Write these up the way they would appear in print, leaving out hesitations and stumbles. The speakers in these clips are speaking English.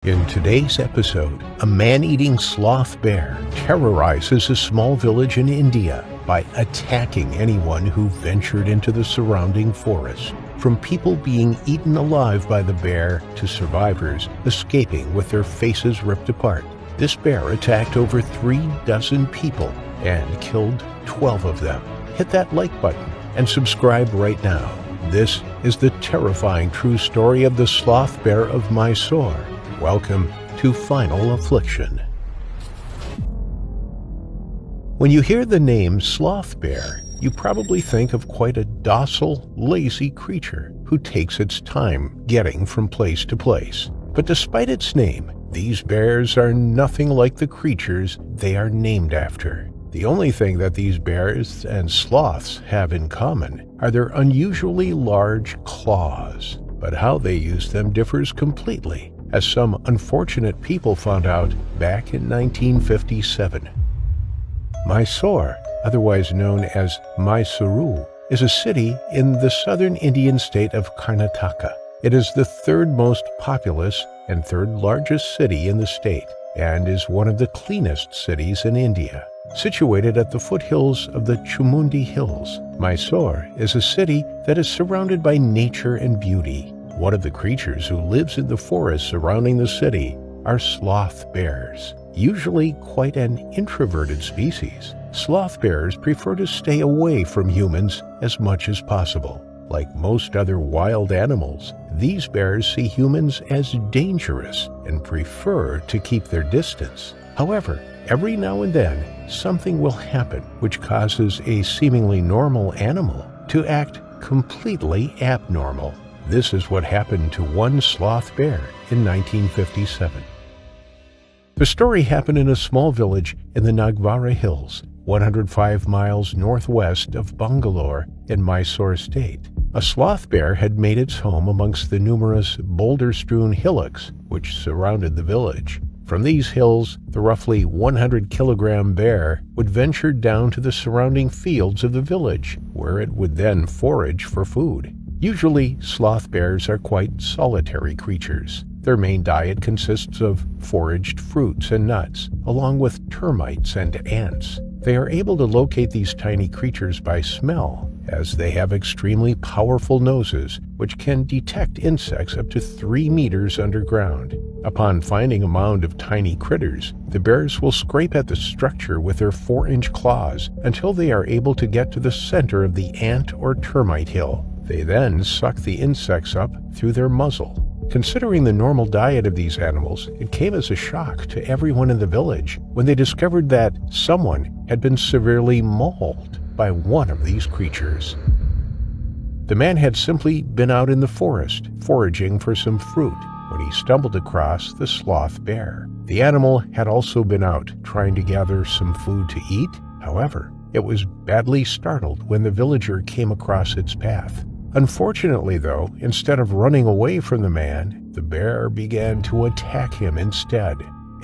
In today's episode, a man-eating sloth bear terrorizes a small village in India by attacking anyone who ventured into the surrounding forest. From people being eaten alive by the bear to survivors escaping with their faces ripped apart, this bear attacked over 36 people and killed 12 of them. Hit that like button and subscribe right now. This is the terrifying true story of the sloth bear of Mysore. Welcome to Final Affliction. When you hear the name sloth bear, you probably think of quite a docile, lazy creature who takes its time getting from place to place. But despite its name, these bears are nothing like the creatures they are named after. The only thing that these bears and sloths have in common are their unusually large claws. But how they use them differs completely, as some unfortunate people found out back in 1957. Mysore, otherwise known as Mysuru, is a city in the southern Indian state of Karnataka. It is the third most populous and third largest city in the state, and is one of the cleanest cities in India. Situated at the foothills of the Chamundi Hills, Mysore is a city that is surrounded by nature and beauty. One of the creatures who lives in the forest surrounding the city are sloth bears. Usually quite an introverted species, sloth bears prefer to stay away from humans as much as possible. Like most other wild animals, these bears see humans as dangerous and prefer to keep their distance. However, every now and then, something will happen which causes a seemingly normal animal to act completely abnormal. This is what happened to one sloth bear in 1957. The story happened in a small village in the Nagvara Hills, 105 miles northwest of Bangalore in Mysore state. A sloth bear had made its home amongst the numerous boulder-strewn hillocks which surrounded the village. From these hills, the roughly 100-kilogram bear would venture down to the surrounding fields of the village, where it would then forage for food. Usually, sloth bears are quite solitary creatures. Their main diet consists of foraged fruits and nuts, along with termites and ants. They are able to locate these tiny creatures by smell, as they have extremely powerful noses which can detect insects up to 3 meters underground. Upon finding a mound of tiny critters, the bears will scrape at the structure with their 4-inch claws until they are able to get to the center of the ant or termite hill. They then suck the insects up through their muzzle. Considering the normal diet of these animals, it came as a shock to everyone in the village when they discovered that someone had been severely mauled by one of these creatures. The man had simply been out in the forest, foraging for some fruit, when he stumbled across the sloth bear. The animal had also been out trying to gather some food to eat. However, it was badly startled when the villager came across its path. Unfortunately, though, instead of running away from the man, the bear began to attack him instead.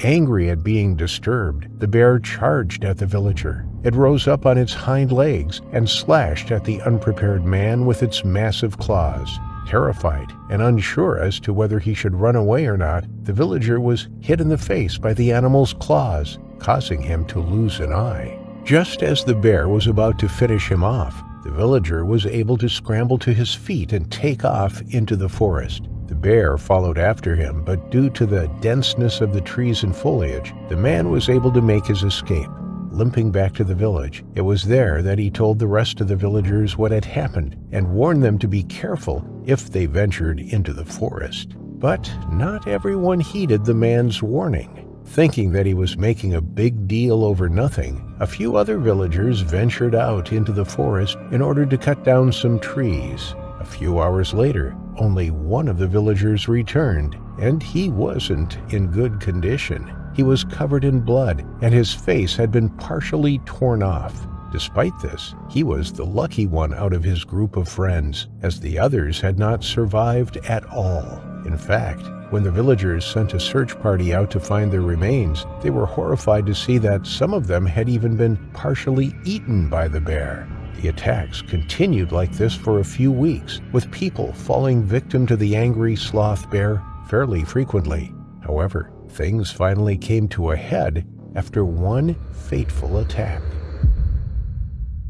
Angry at being disturbed, the bear charged at the villager. It rose up on its hind legs and slashed at the unprepared man with its massive claws. Terrified and unsure as to whether he should run away or not, the villager was hit in the face by the animal's claws, causing him to lose an eye. Just as the bear was about to finish him off, the villager was able to scramble to his feet and take off into the forest. The bear followed after him, but due to the denseness of the trees and foliage, the man was able to make his escape. Limping back to the village, it was there that he told the rest of the villagers what had happened and warned them to be careful if they ventured into the forest. But not everyone heeded the man's warning. Thinking that he was making a big deal over nothing, a few other villagers ventured out into the forest in order to cut down some trees. A few hours later, only one of the villagers returned, and he wasn't in good condition. He was covered in blood, and his face had been partially torn off. Despite this, he was the lucky one out of his group of friends, as the others had not survived at all. In fact, when the villagers sent a search party out to find their remains, they were horrified to see that some of them had even been partially eaten by the bear. The attacks continued like this for a few weeks, with people falling victim to the angry sloth bear fairly frequently. However, things finally came to a head after one fateful attack.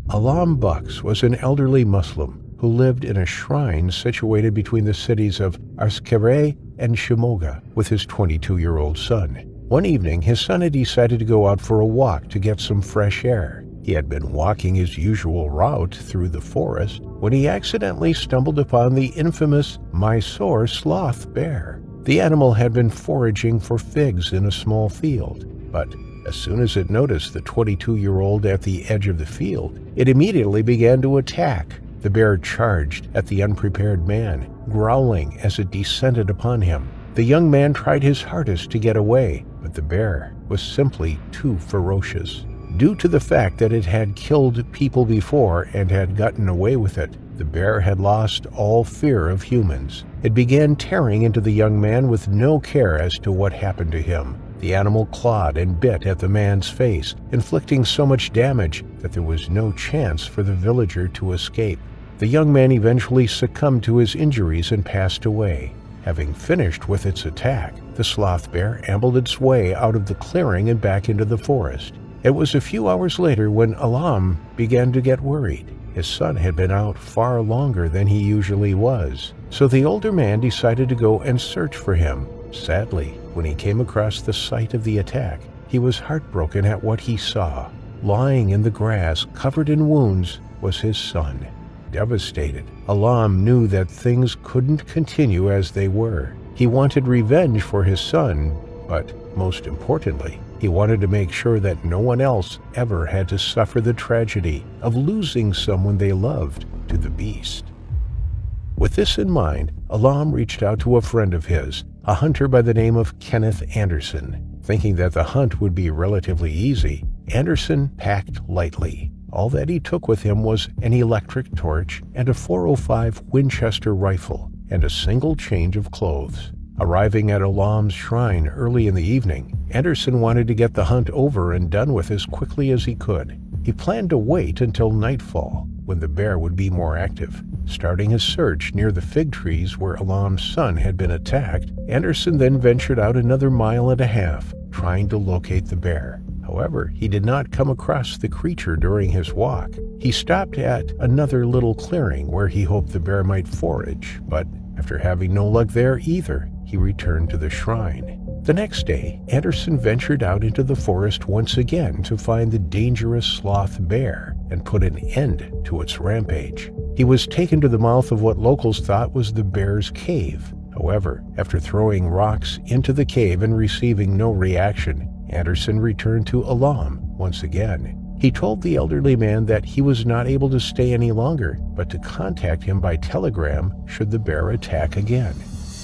Alam Bux was an elderly Muslim who lived in a shrine situated between the cities of Askere and Shimoga with his 22-year-old son. One evening, his son had decided to go out for a walk to get some fresh air. He had been walking his usual route through the forest when he accidentally stumbled upon the infamous Mysore sloth bear. The animal had been foraging for figs in a small field, but as soon as it noticed the 22-year-old at the edge of the field, it immediately began to attack. The bear charged at the unprepared man, growling as it descended upon him. The young man tried his hardest to get away, but the bear was simply too ferocious. Due to the fact that it had killed people before and had gotten away with it, the bear had lost all fear of humans. It began tearing into the young man with no care as to what happened to him. The animal clawed and bit at the man's face, inflicting so much damage that there was no chance for the villager to escape. The young man eventually succumbed to his injuries and passed away. Having finished with its attack, the sloth bear ambled its way out of the clearing and back into the forest. It was a few hours later when Alam began to get worried. His son had been out far longer than he usually was, so the older man decided to go and search for him. Sadly, when he came across the site of the attack, he was heartbroken at what he saw. Lying in the grass, covered in wounds, was his son. Devastated, Alam knew that things couldn't continue as they were. He wanted revenge for his son, but most importantly, he wanted to make sure that no one else ever had to suffer the tragedy of losing someone they loved to the beast. With this in mind, Alam reached out to a friend of his, a hunter by the name of Kenneth Anderson. Thinking that the hunt would be relatively easy, Anderson packed lightly. All that he took with him was an electric torch and a .405 Winchester rifle and a single change of clothes. Arriving at Alam's shrine early in the evening, Anderson wanted to get the hunt over and done with as quickly as he could. He planned to wait until nightfall, when the bear would be more active. Starting his search near the fig trees where Alam's son had been attacked, Anderson then ventured out another 1.5 miles, trying to locate the bear. However, he did not come across the creature during his walk. He stopped at another little clearing where he hoped the bear might forage, but after having no luck there either, he returned to the shrine. The next day, Anderson ventured out into the forest once again to find the dangerous sloth bear and put an end to its rampage. He was taken to the mouth of what locals thought was the bear's cave. However, after throwing rocks into the cave and receiving no reaction, Anderson returned to Alam once again. He told the elderly man that he was not able to stay any longer, but to contact him by telegram should the bear attack again.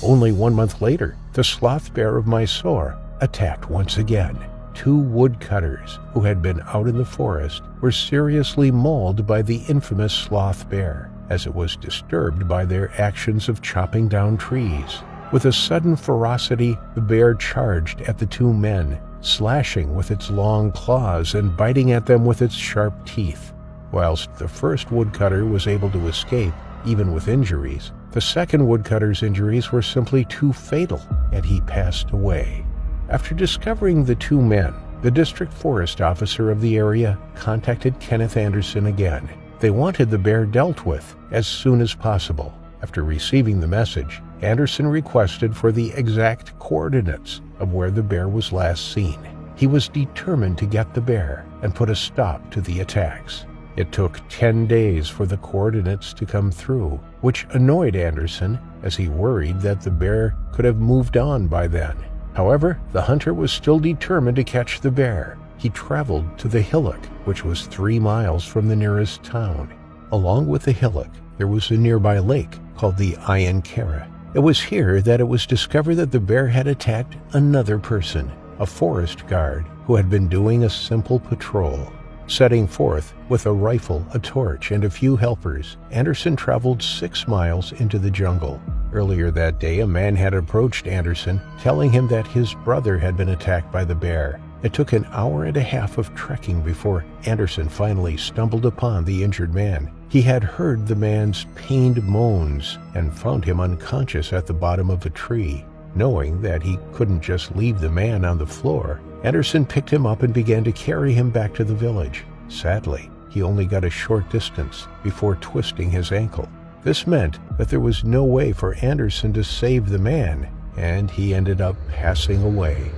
Only 1 month later, the sloth bear of Mysore attacked once again. 2 woodcutters who had been out in the forest were seriously mauled by the infamous sloth bear, as it was disturbed by their actions of chopping down trees. With a sudden ferocity, the bear charged at the 2 men, slashing with its long claws and biting at them with its sharp teeth. Whilst the first woodcutter was able to escape, even with injuries, the second woodcutter's injuries were simply too fatal, and he passed away. After discovering the 2 men, the district forest officer of the area contacted Kenneth Anderson again. They wanted the bear dealt with as soon as possible. After receiving the message, Anderson requested for the exact coordinates of where the bear was last seen. He was determined to get the bear and put a stop to the attacks. It took 10 days for the coordinates to come through, which annoyed Anderson as he worried that the bear could have moved on by then. However, the hunter was still determined to catch the bear. He traveled to the hillock, which was 3 miles from the nearest town. Along with the hillock, there was a nearby lake called the Ayankara. It was here that it was discovered that the bear had attacked another person, a forest guard who had been doing a simple patrol. Setting forth with a rifle, a torch, and a few helpers, Anderson traveled 6 miles into the jungle. Earlier that day, a man had approached Anderson, telling him that his brother had been attacked by the bear. It took an hour and a half of trekking before Anderson finally stumbled upon the injured man. He had heard the man's pained moans and found him unconscious at the bottom of a tree. Knowing that he couldn't just leave the man on the floor, Anderson picked him up and began to carry him back to the village. Sadly, he only got a short distance before twisting his ankle. This meant that there was no way for Anderson to save the man, and he ended up passing away.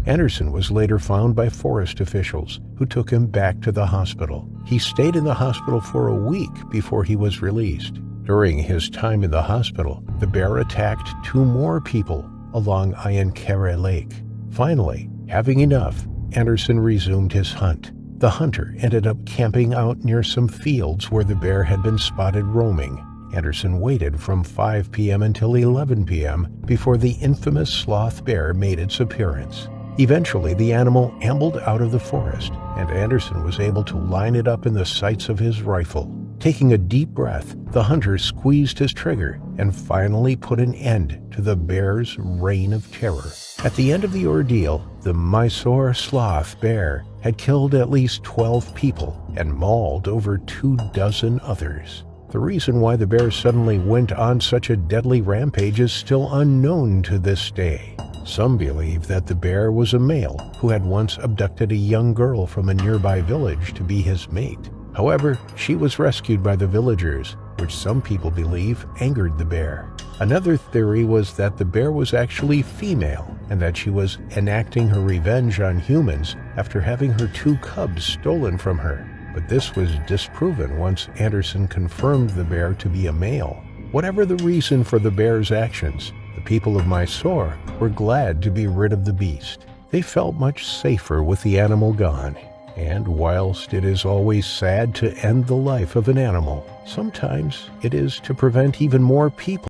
Anderson was later found by forest officials, who took him back to the hospital. He stayed in the hospital for a week before he was released. During his time in the hospital, the bear attacked 2 more people along Ayankere Lake. Finally, having enough, Anderson resumed his hunt. The hunter ended up camping out near some fields where the bear had been spotted roaming. Anderson waited from 5 p.m. until 11 p.m. before the infamous sloth bear made its appearance. Eventually, the animal ambled out of the forest, and Anderson was able to line it up in the sights of his rifle. Taking a deep breath, the hunter squeezed his trigger and finally put an end to the bear's reign of terror. At the end of the ordeal, the Mysore sloth bear had killed at least 12 people and mauled over 24 others. The reason why the bear suddenly went on such a deadly rampage is still unknown to this day. Some believe that the bear was a male who had once abducted a young girl from a nearby village to be his mate. However, she was rescued by the villagers, which some people believe angered the bear. Another theory was that the bear was actually female and that she was enacting her revenge on humans after having her 2 cubs stolen from her. But this was disproven once Anderson confirmed the bear to be a male. Whatever the reason for the bear's actions, the people of Mysore were glad to be rid of the beast. They felt much safer with the animal gone. And whilst it is always sad to end the life of an animal, sometimes it is to prevent even more people